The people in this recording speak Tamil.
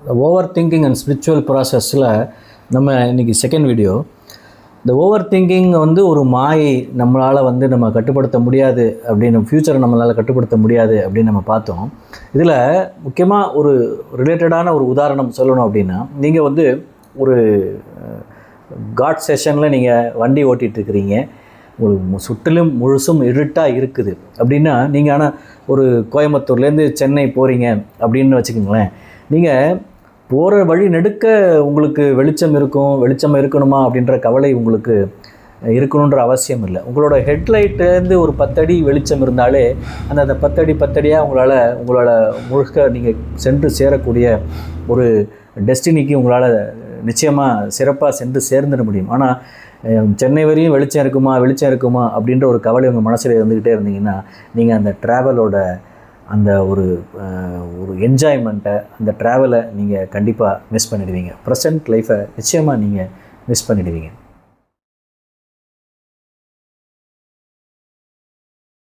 ஓவர் திங்கிங் அண்ட் ஸ்பிரிச்சுவல் ப்ராசஸில் நம்ம இன்றைக்கி செகண்ட் வீடியோ. இந்த ஓவர் திங்கிங் வந்து ஒரு மாயை, நம்மளால் வந்து நம்ம கட்டுப்படுத்த முடியாது அப்படின்னு, ஃப்யூச்சரை நம்மளால் கட்டுப்படுத்த முடியாது அப்படின்னு நம்ம பார்த்தோம். இதில் முக்கியமாக ஒரு ரிலேட்டடான ஒரு உதாரணம் சொல்லணும் அப்படின்னா, நீங்கள் வந்து ஒரு காட் செஷனில் நீங்கள் வண்டி ஓட்டிகிட்ருக்கிறீங்க, உங்களுக்கு சுற்றிலும் முழுசும் இருட்டாக இருக்குது அப்படின்னா, நீங்கள் ஆனால் ஒரு கோயம்புத்தூர்லேருந்து சென்னை போகிறீங்க அப்படின்னு வச்சுக்கோங்களேன். நீங்கள் போகிற வழி நெடுக்க உங்களுக்கு வெளிச்சம் இருக்கணுமா அப்படின்ற கவலை உங்களுக்கு இருக்கணுன்ற அவசியம் இல்லை. உங்களோட ஹெட்லைட்லேருந்து ஒரு 10 அடி வெளிச்சம் இருந்தாலே அந்த 10 அடியாக உங்களோட முழுக்க நீங்கள் சென்று சேரக்கூடிய ஒரு டெஸ்டினிக்கு உங்களால் நிச்சயமாக சிறப்பாக சென்று சேர்ந்துட முடியும். ஆனால் சென்னை வரையும் வெளிச்சம் இருக்குமா அப்படின்ற ஒரு கவலை உங்கள் மனசில் இருந்துக்கிட்டே இருந்தீங்கன்னா, நீங்கள் அந்த ட்ராவலோட அந்த ஒரு என்ஜாய்மெண்ட்டை, அந்த ட்ராவலை நீங்கள் கண்டிப்பாக மிஸ் பண்ணிடுவீங்க. ப்ரெசன்ட் லைஃப்பை நிச்சயமாக நீங்கள் மிஸ் பண்ணிடுவீங்க.